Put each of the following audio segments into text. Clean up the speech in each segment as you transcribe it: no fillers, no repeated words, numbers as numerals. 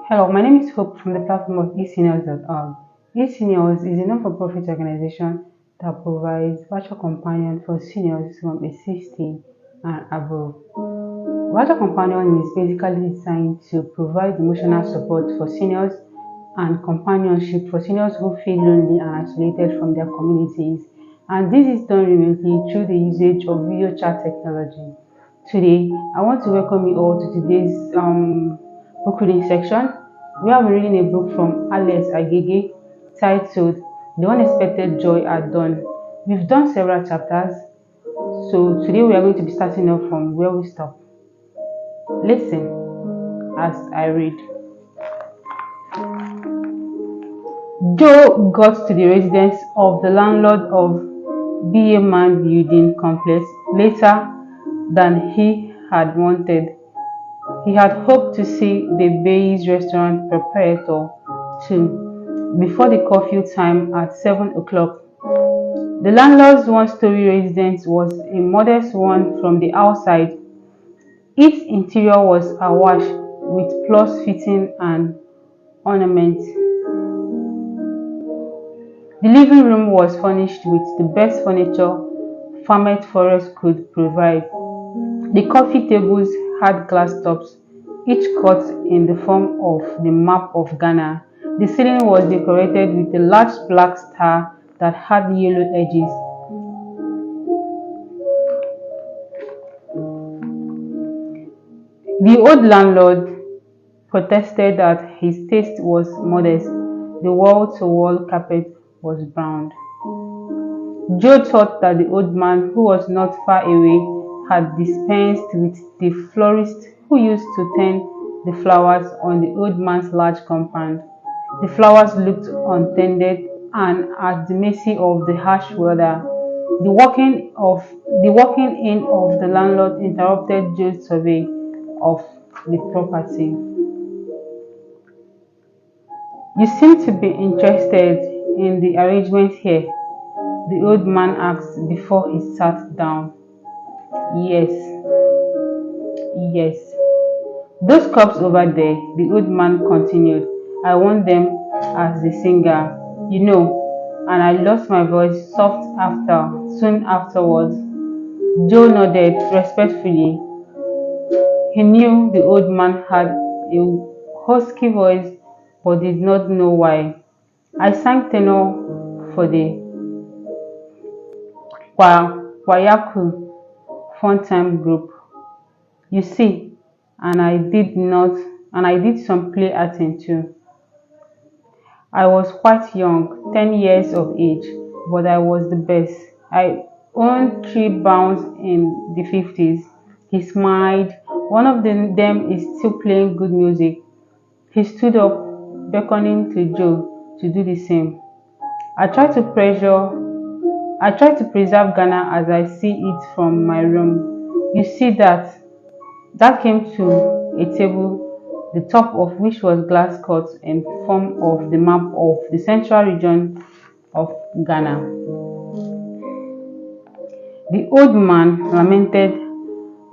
Hello, my name is Hope from the platform of eSeniors.org. eSeniors is a non-for-profit organization that provides virtual companion for seniors from age 60 and above. Virtual companion is basically designed to provide emotional support for seniors and companionship for seniors who feel lonely and isolated from their communities. And this is done remotely through the usage of video chat technology. Today, I want to welcome you all to today's book reading section. We have been reading a book from Alex Agege titled The Unexpected Joy at Dawn. We've done several chapters, so today we are going to be starting off from where we stopped. Listen as I read. Joe got to the residence of the landlord of B.A. Man Building Complex later than he had wanted. He had hoped to see the Bay's restaurant proprietor too before the curfew time at 7 o'clock. The landlord's one-story residence was a modest one from the outside. Its interior was awash with plush fitting and ornaments. The living room was furnished with the best furniture Farmers Forest could provide. The coffee tables had glass tops, each cut in the form of the map of Ghana. The ceiling was decorated with a large black star that had yellow edges. The old landlord protested that his taste was modest. The wall-to-wall carpet was brown. Joe thought that the old man, who was not far away, had dispensed with the florist who used to tend the flowers on the old man's large compound. The flowers looked untended and at the mercy of the harsh weather. The walking in of the landlord interrupted Joe's survey of the property. "You seem to be interested in the arrangement here," the old man asked before he sat down. Yes. "Those cups over there," the old man continued. "I want them as the singer, you know." And I lost my voice soon afterwards. Joe nodded respectfully. He knew the old man had a husky voice but did not know why. "I sang tenor for the Kwayaku fun-time group, you see, and I did some play acting too. I was quite young, 10 years of age, but I was the best. I owned 3 bands in the 50s. He smiled. "One of them is still playing good music." He stood up, beckoning to Joe to do the same. I tried to preserve Ghana as I see it from my room. You see that came to a table, the top of which was glass cut in form of the map of the central region of Ghana. The old man lamented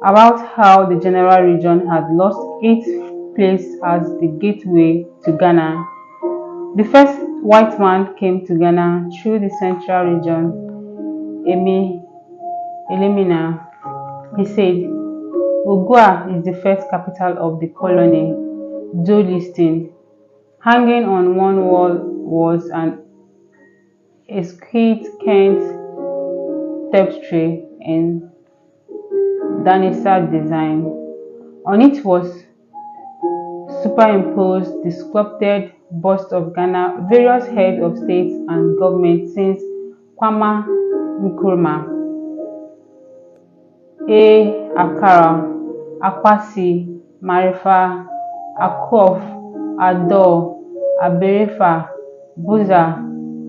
about how the general region had lost its place as the gateway to Ghana. The first white man came to Ghana through the central region, Elimina. He said, "Ogua is the first capital of the colony." Joe listened. Hanging on one wall was an exquisite Kent tapestry in Danisa design. On it was superimposed the sculpted bust of Ghana, various heads of state and government since Kwame Nkrumah, Akara, Akwasi, Marifa, Akuf, Addo, Aberefa, Buza,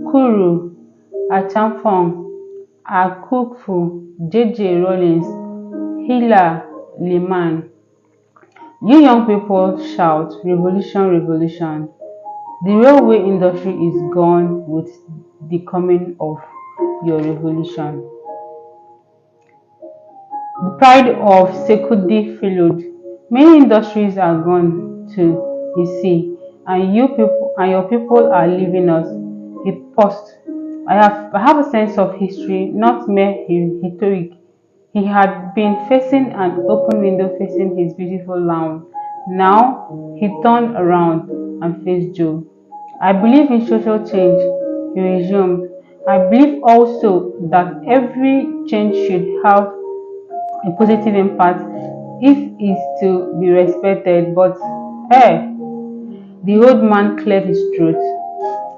Kuru, Achamfong, Akukfu, J.J. Rollins, Hila Liman. You young people shout, "Revolution, revolution." The railway industry is gone with the coming of your revolution. The pride of Sekudi followed. Many industries are gone too, you see. and your people are leaving us. He paused. I have a sense of history, not mere rhetoric. He had been facing an open window facing his beautiful lawn. Now he turned around and faced Joe. I believe in social change, he resumed. I believe also that every change should have a positive impact if it's to be respected. But hey, the old man cleared his throat.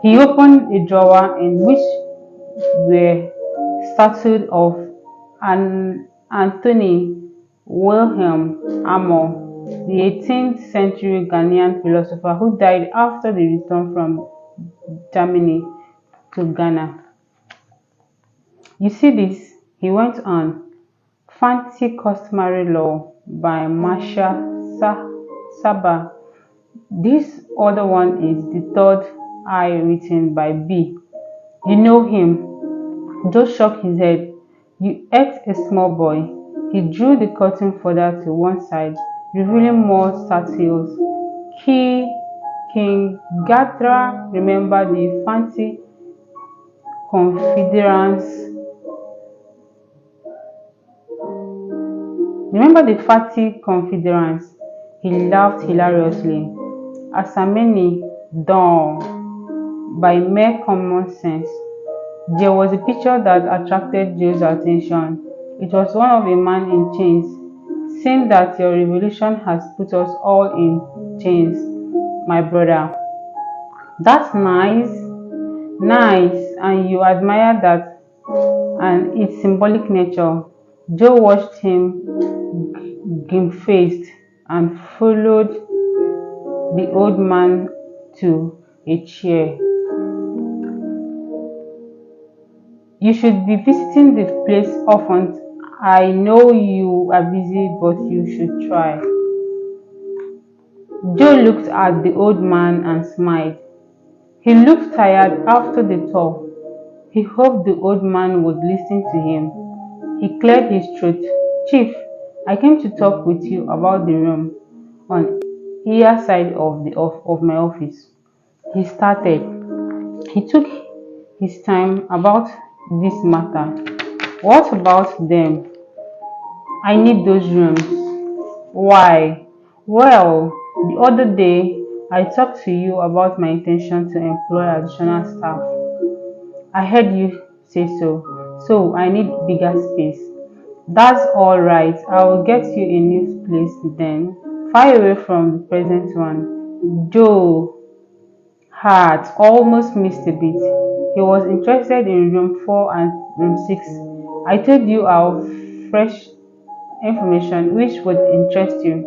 He opened a drawer in which were statues of Anthony Wilhelm Amor, the 18th century Ghanaian philosopher who died after the return from Germany to Ghana. You see this, he went on, fancy customary law by Marshall Saber. This other one is the third eye written by B. You know him. Joe shook his head. You ate a small boy. He drew the curtain further to one side, revealing more statues. King Gadra remembered the fancy confederations. Remember the fatty confederations? He laughed hilariously. Asameni dawned by mere common sense. There was a picture that attracted Joe's attention. It was one of a man in chains. Seeing that your revolution has put us all in chains, my brother. That's nice. Nice, and you admire that and its symbolic nature. Joe watched him grim-faced and followed the old man to a chair. You should be visiting the place often. I know you are busy, but you should try. Joe looked at the old man and smiled. He looked tired after the tour. He hoped the old man would listen to him. He cleared his throat. Chief, I came to talk with you about the room on either side of my office. He started. He took his time about this matter. What about them? I need those rooms. Why? Well, the other day I talked to you about my intention to employ additional staff. I heard you say so. So I need bigger space. That's all right. I will get you a new place then, far away from the present one. Joe had almost missed a beat. He was interested in room 4 and room 6. I told you our fresh information which would interest you.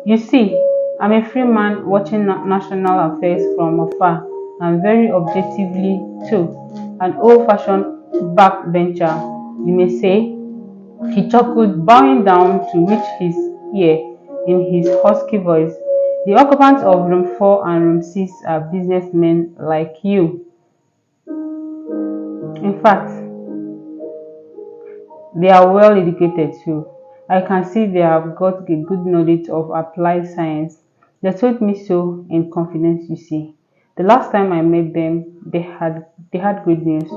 You see, I'm a free man watching national affairs from afar and very objectively too. An old-fashioned backbencher, you may say. He chuckled, bowing down to reach his ear in his husky voice. The occupants of room 4 and room 6 are businessmen like you. In fact, they are well educated too. I can see they have got a good knowledge of applied science. They told me so in confidence, you see. The last time I met them, they had good news.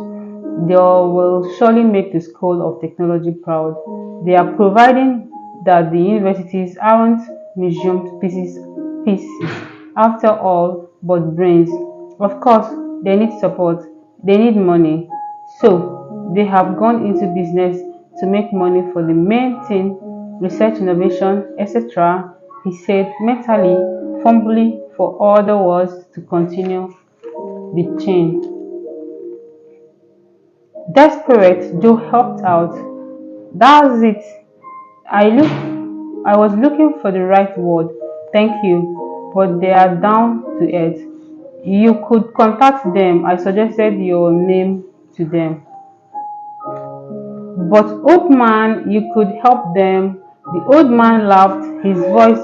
They will surely make the School of Technology proud. They are providing that the universities aren't museum pieces after all, but brains. Of course, they need support. They need money. So they have gone into business to make money for the main thing, research, innovation, etc. He said, mentally fumbling for other words to continue the chain. Desperate, Joe helped out. That's it. I was looking for the right word. Thank you. But they are down to earth. You could contact them. I suggested your name to them. But old man, you could help them. The old man laughed, his voice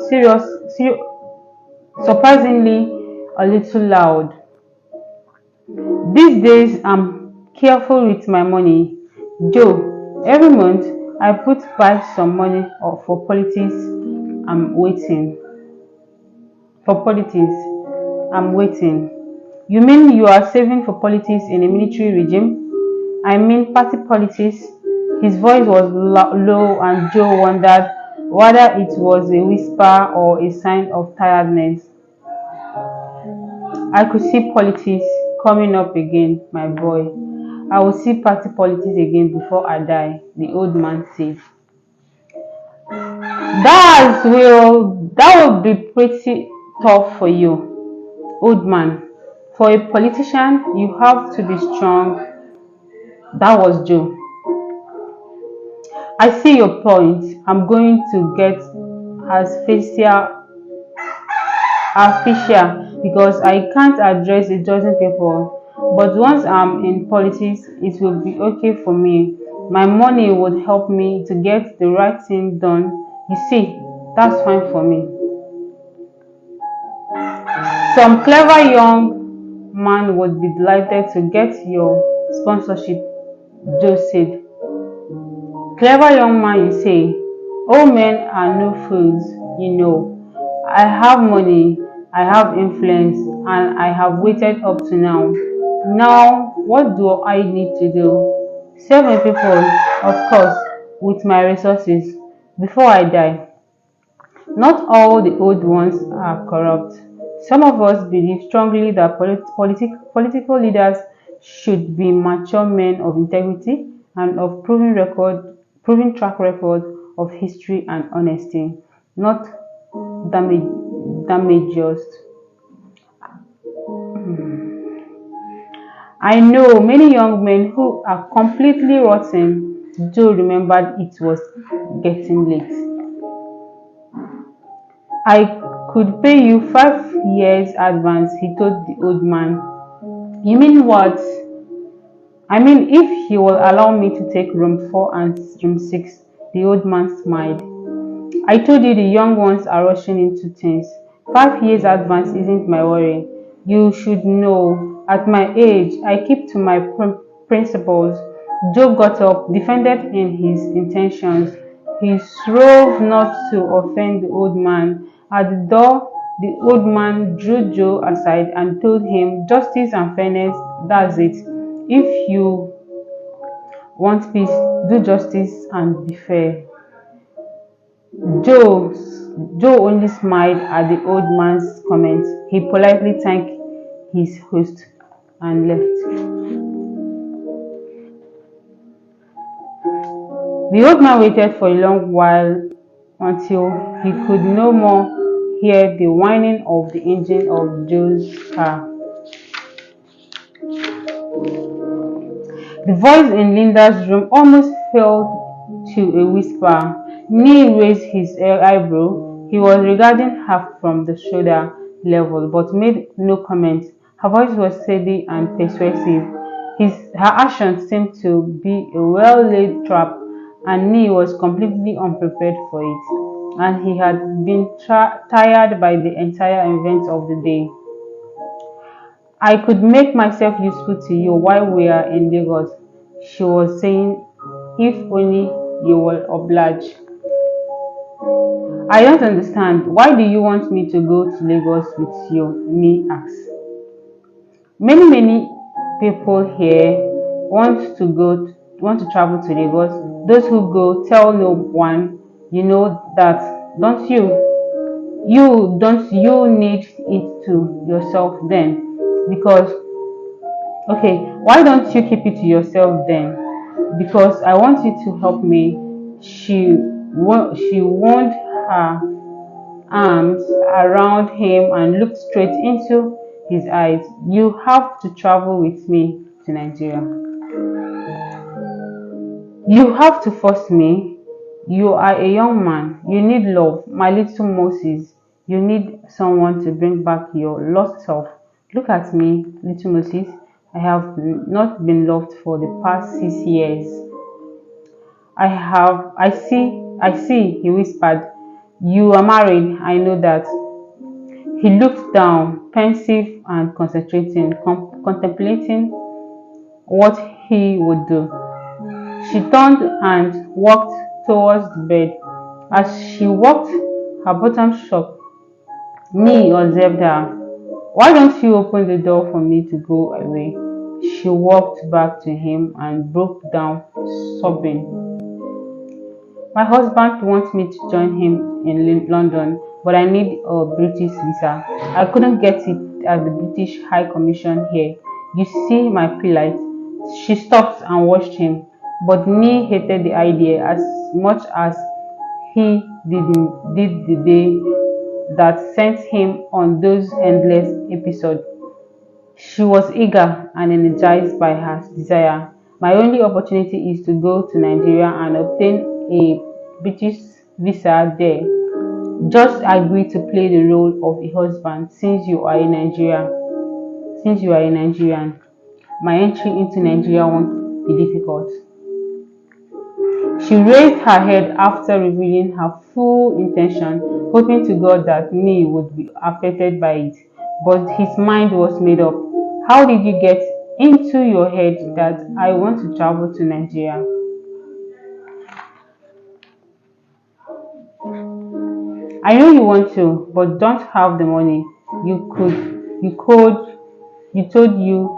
surprisingly a little loud. These days I'm careful with my money, Joe. Every month I put by some money for politics. I'm waiting for politics. I'm waiting. You mean you are saving for politics in a military regime? I mean party politics. His voice was low, and Joe wondered whether it was a whisper or a sign of tiredness. I could see politics coming up again, my boy. I will see party politics again before I die, the old man said. That will be pretty tough for you, old man. For a politician, you have to be strong. That was Joe. I see your point. I'm going to get as official because I can't address a dozen people. But once I'm in politics, it will be okay for me. My money would help me to get the right thing done. You see, that's fine for me. Some clever young man would be delighted to get your sponsorship, Joe said. Clever young man, you say? All men are no fools, you know. I have money, I have influence, and I have waited up to now. Now, what do I need to do? Save my people, of course, with my resources, before I die. Not all the old ones are corrupt. Some of us believe strongly that political leaders should be mature men of integrity and of proven track record of history and honesty, not damaged. I know many young men who are completely rotten. Joe remembered it was getting late. I could pay you 5 years advance, he told the old man. You mean what? I mean, if you will allow me to take room 4 and room 6, the old man smiled. I told you the young ones are rushing into things. 5 years advance isn't my worry. You should know, at my age, I keep to my principles. Joe got up, defended in his intentions. He strove not to offend the old man. At the door, the old man drew Joe aside and told him, justice and fairness, that's it. If you want peace, do justice and be fair. Joe Joe only smiled at the old man's comments. He politely thanked his host and left. The old man waited for a long while until he could no more hear the whining of the engine of Joe's car. The voice in Linda's room almost fell to a whisper. Neil raised his eyebrow. He was regarding her from the shoulder level, but made no comment. Her voice was steady and persuasive. Her actions seemed to be a well-laid trap, and Neil was completely unprepared for it. And he had been tired by the entire event of the day. I could make myself useful to you while we are in Lagos, she was saying, if only you will oblige. I don't understand. Why do you want me to go to Lagos with you? Me asked. Many people here want to travel to Lagos. Those who go tell no one. You know that, don't you? You need it to yourself then? Because okay, why don't you keep it to yourself then? Because I want you to help me. She wound her arms around him and looked straight into his eyes. You have to travel with me to Nigeria. You have to force me. You are a young man. You need love, my little Moses. You need someone to bring back your lost self. Look at me, little Moses. I have not been loved for the past 6 years. I see, he whispered. You are married, I know that. He looked down, pensive and contemplating what he would do. She turned and walked towards the bed. As she walked, her bottom shook. Nee observed her. Why don't you open the door for me to go away? She walked back to him and broke down, sobbing. My husband wants me to join him in London, but I need a British visa. I couldn't get it at the British High Commission here. You see my plight. She stopped and watched him, but Nee hated the idea as much as he did the day that sent him on those endless episodes. She was eager and energized by her desire. My only opportunity is to go to Nigeria and obtain a British visa there. Just agree to play the role of a husband since you are a Nigerian. My entry into Nigeria won't be difficult. She raised her head after revealing her full intention, hoping to God that Nee would be affected by it. But his mind was made up. How did you get into your head that I want to travel to Nigeria? I know you want to, but don't have the money. You told you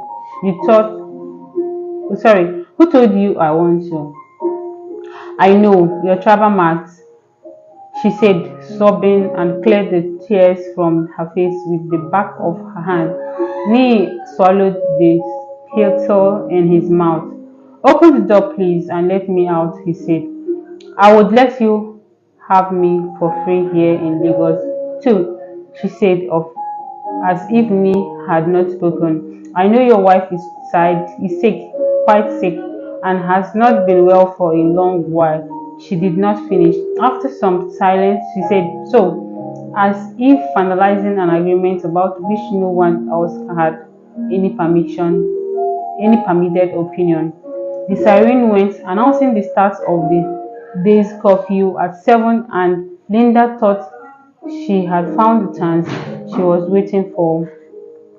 thought, sorry, who told you I want to? I know, you're travel mad, she said, sobbing, and cleared the tears from her face with the back of her hand. Nee swallowed the spittle in his mouth. Open the door, please, and let me out, he said. I would let you have me for free here in Lagos, too, she said, as if Nee had not spoken. I know your wife is sick, quite sick, and has not been well for a long while. She did not finish. After some silence, she said, so, as if finalizing an agreement about which no one else had any permitted opinion. The siren went, announcing the start of the day's curfew at 7, and Linda thought she had found the chance she was waiting for.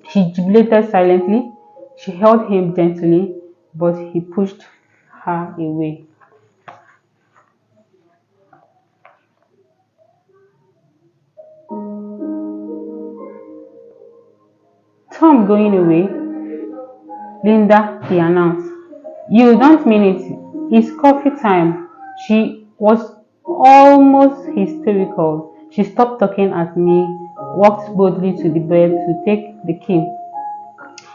She jubilated silently. She held him gently, but he pushed her away. Tom going away? Linda, he announced. You don't mean it. It's coffee time. She was almost hysterical. She stopped talking at me, walked boldly to the bed to take the key.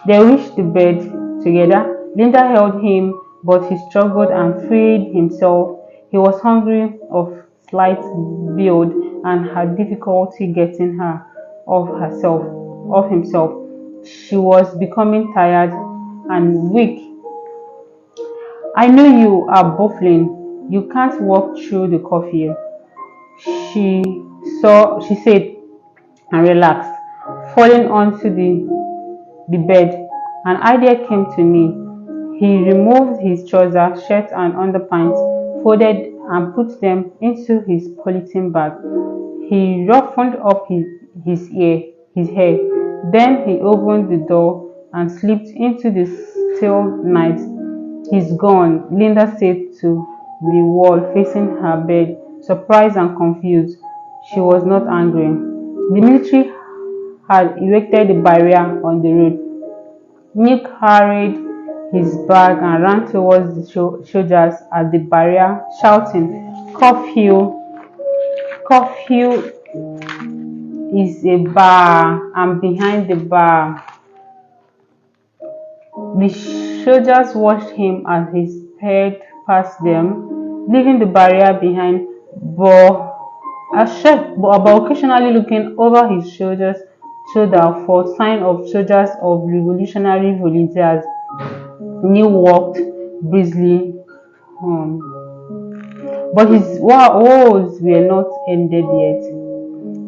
They reached the bed together. Linda held him, but he struggled and freed himself. He was hungry, of slight build, and had difficulty getting her off himself. She was becoming tired and weak. I know you are baffling. You can't walk through the coffee. She she said and relaxed, falling onto the bed. An idea came to me. He removed his trousers, shirt, and underpants, folded and put them into his polythene bag. He roughened up his hair. Then he opened the door and slipped into the still night. He's gone, Linda said to the wall facing her bed, surprised and confused. She was not angry. The military had erected a barrier on the road. Nick hurried his bag and ran towards the soldiers at the barrier, shouting, Curfew! Curfew is a bar. I'm behind the bar. The soldiers watched him as he sped past them, leaving the barrier behind, but occasionally looking over his shoulder for sign of soldiers of revolutionary volunteers. Neil walked briskly home, but his woes were not ended yet.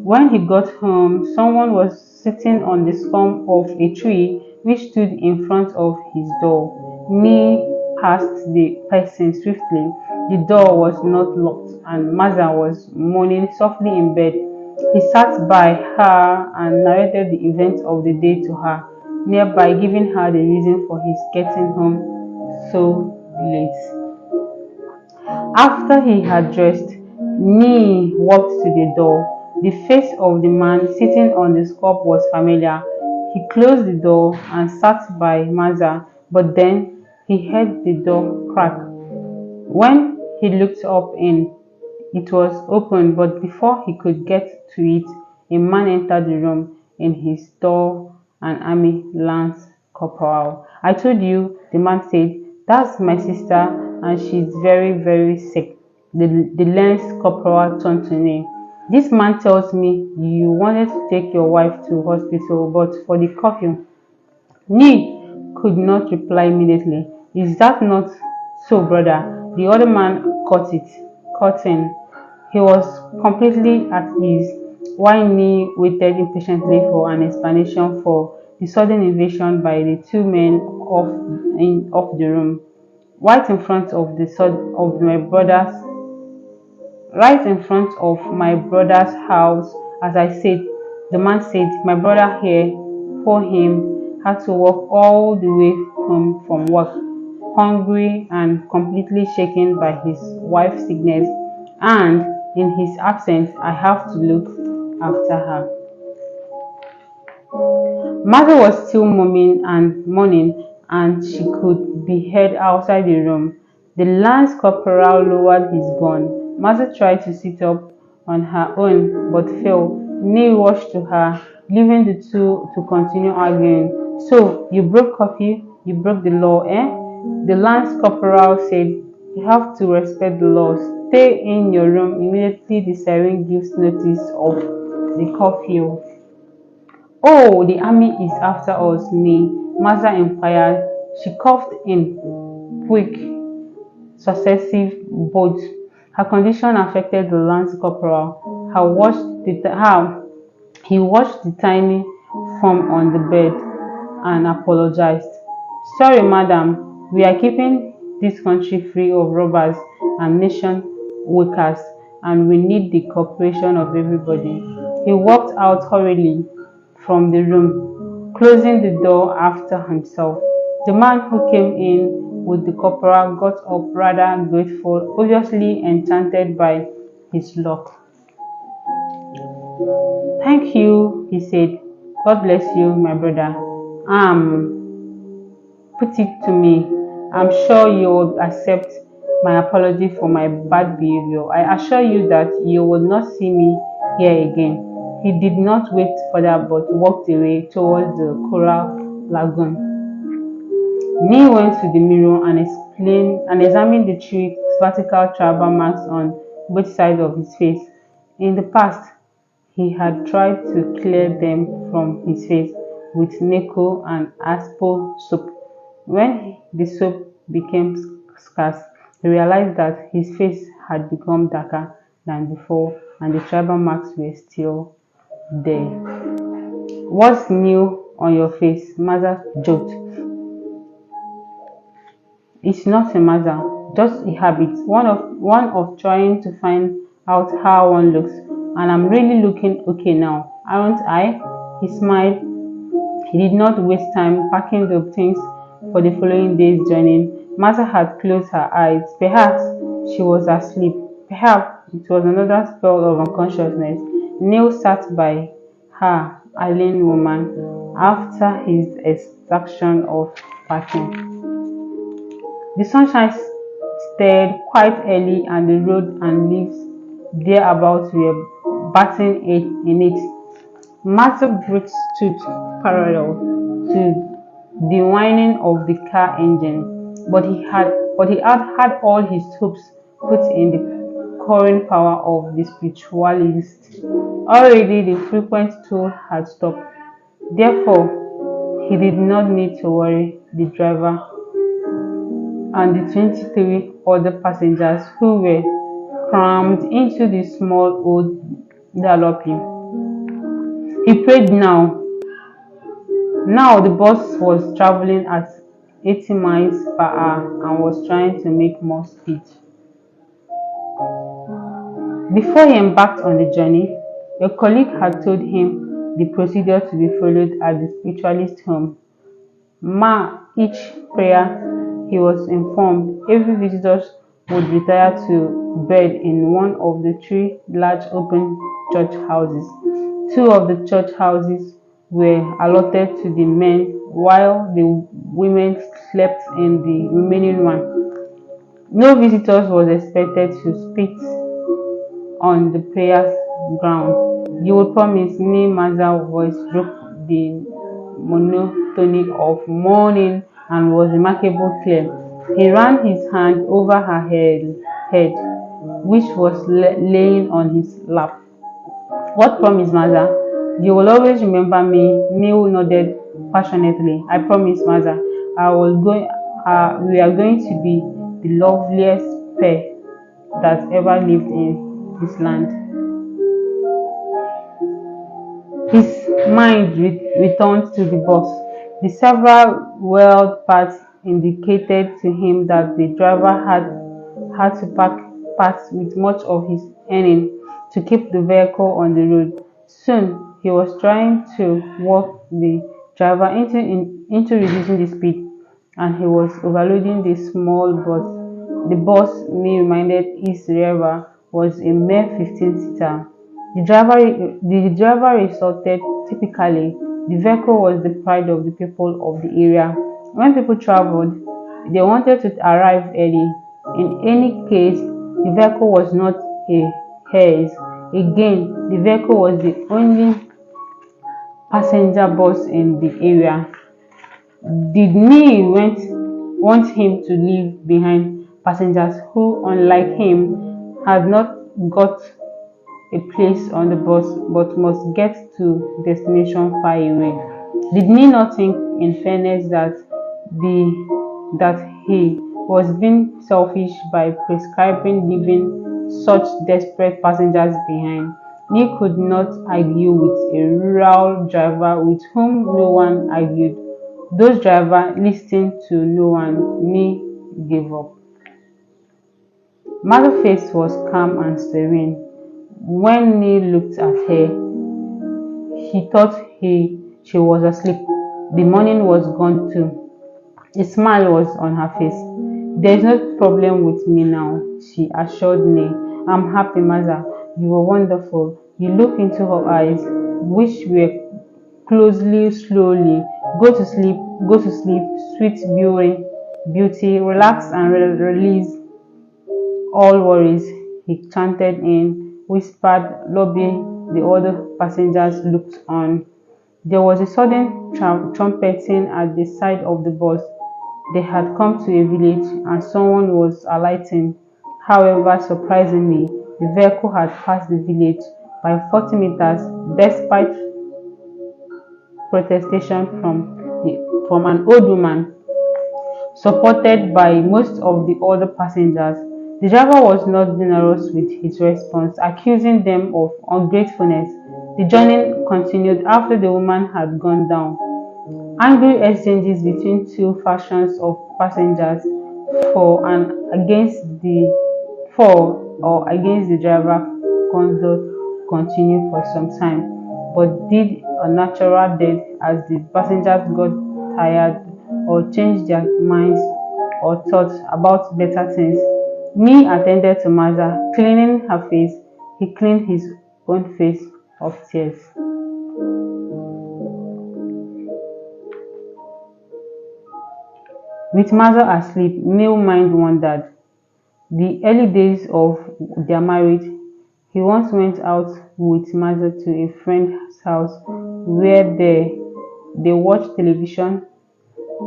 When he got home, someone was sitting on the stump of a tree which stood in front of his door. Nee passed the person swiftly. The door was not locked, and Maza was moaning softly in bed. He sat by her and narrated the events of the day to her, nearby giving her the reason for his getting home so late. After he had dressed, Nee walked to the door. The face of the man sitting on the scope was familiar. He closed the door and sat by Maza, but then he heard the door crack. When he looked up in, it was open, but before he could get to it, a man entered the room, in his tall and army lance corporal. "I told you," the man said, "that's my sister, and she's very, very sick." The lance corporal turned to me. "This man tells me you wanted to take your wife to hospital, but for the curfew." Nee could not reply immediately. "Is that not so, brother?" The other man cut in. He was completely at ease, while Nee waited impatiently for an explanation for the sudden invasion by the two men of the room, right in front of my brother's right in front of my brother's house. As I said, the man said, "My brother here, poor him, had to walk all the way home from work, hungry and completely shaken by his wife's sickness, and in his absence, I have to look after her." Mother was still mourning, and she could be heard outside the room. The lance corporal lowered his gun. Mother tried to sit up on her own, but failed. Nee rushed to her, leaving the two to continue arguing. "So, you broke curfew? You broke the law, eh?" The lance corporal said, "You have to respect the laws. Stay in your room immediately the siren gives notice of the curfew." "Oh, the army is after us, Nee?" Maza inquired. She coughed in quick, successive bouts. Her condition affected the lance corporal. He watched the tiny form on the bed and apologized. "Sorry, madam, we are keeping this country free of robbers and nation wakers, and we need the cooperation of everybody." He walked out hurriedly from the room, closing the door after himself. The man who came in with the corporal got up rather grateful, obviously enchanted by his luck. "Thank you," he said. "God bless you, my brother. Put it to me. I'm sure you will accept my apology for my bad behavior. I assure you that you will not see me here again." He did not wait further but walked away towards the coral lagoon. Nee went to the mirror and examined the three vertical tribal marks on both sides of his face. In the past, he had tried to clear them from his face with Neko and Aspo soap. When the soap became scarce, he realized that his face had become darker than before and the tribal marks were still there. "What's new on your face?" Maza joked. "It's not a matter, just a habit, one of trying to find out how one looks, and I'm really looking okay now, aren't I?" He smiled. He did not waste time packing the things for the following day's journey. Martha had closed her eyes. Perhaps she was asleep. Perhaps it was another spell of unconsciousness. Neil sat by her, island woman, after his extraction of packing. The sunshine stirred quite early, and the road and leaves thereabouts were batting in it. Massive bricks stood parallel to the whining of the car engine, but he had all his hopes put in the current power of the spiritualist. Already the frequent toll had stopped. Therefore, he did not need to worry the driver and the 23 other passengers who were crammed into the small old jalopy. He prayed now. Now the bus was traveling at 80 miles per hour and was trying to make more speed. Before he embarked on the journey, a colleague had told him the procedure to be followed at the spiritualist home. Each prayer, he was informed, every visitor would retire to bed in one of the three large open church houses. Two of the church houses were allotted to the men while the women slept in the remaining one. No visitors was expected to spit on the prayer ground. You will promise me, Maza's voice broke the monotony of mourning and was remarkably clear. He ran his hand over her head which was laying on his lap. What promise, Maza? You will always remember me. Neil nodded passionately. I promise, Maza. I will go. We are going to be the loveliest pair that ever lived in this land. His mind returned to the bus. The several wheeled parts indicated to him that the driver had to pack parts with much of his earning to keep the vehicle on the road. Soon he was trying to work the driver into reducing the speed, and he was overloading the small bus. The bus, me reminded his driver, was a mere 15-seater. The driver resulted typically. The vehicle was the pride of the people of the area. When people traveled, they wanted to arrive early. In any case, the vehicle was not a hers. Again, the vehicle was the only passenger bus in the area. Did me want him to leave behind passengers who, unlike him, had not got a place on the bus but must get to destination far away? Did he not think, in fairness, that he was being selfish by prescribing leaving such desperate passengers behind? He could not argue with a rural driver with whom no one argued. Those drivers listened to no one. Me gave up. Martha's face was calm and serene. When Neil looked at her, he thought she was asleep. The morning was gone too. A smile was on her face. There's no problem with me now, she assured Neil. I'm happy, Maza. You were wonderful. You looked into her eyes, which were closely, slowly. Go to sleep, sweet beauty, relax and release all worries, he chanted in whispered lobby. The other passengers looked on. There was a sudden trumpeting at the side of the bus. They had come to a village and someone was alighting. However, surprisingly, the vehicle had passed the village by 40 meters despite protestation from an old woman, supported by most of the other passengers. The driver was not generous with his response, accusing them of ungratefulness. The journey continued after the woman had gone down. Angry exchanges between two factions of passengers for and against the for or against the driver conduct continued for some time, but did a natural death as the passengers got tired or changed their minds or thought about better things. Me attended to Maza, cleaning her face. He cleaned his own face of tears. With Maza asleep, Neil's mind wandered. The early days of their marriage, he once went out with Maza to a friend's house where they watched television.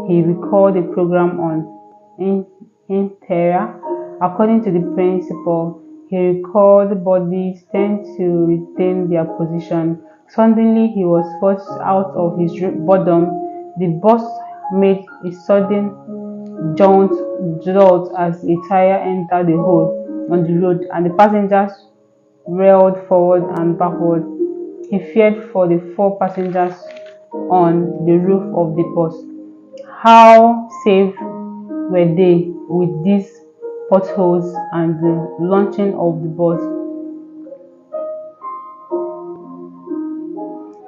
He recalled a program on Interior. According to the principal, he recalled bodies tend to retain their position. Suddenly, he was forced out of his boredom. The bus made a sudden jolt as a tire entered the hole on the road, and the passengers reeled forward and backward. He feared for the 4 passengers on the roof of the bus. How safe were they with these potholes and the launching of the bus?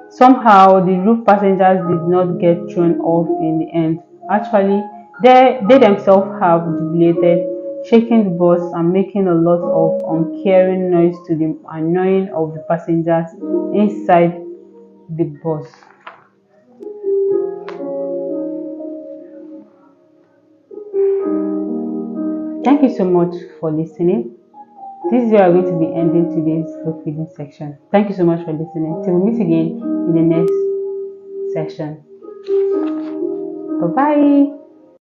Somehow, the roof passengers did not get thrown off in the end. Actually, they themselves have jubilated, shaking the bus and making a lot of uncaring noise to the annoying of the passengers inside the bus. Thank you so much for listening. This is where we're going to be ending today's book reading section. Thank you so much for listening. Till we meet again in the next session. Bye bye.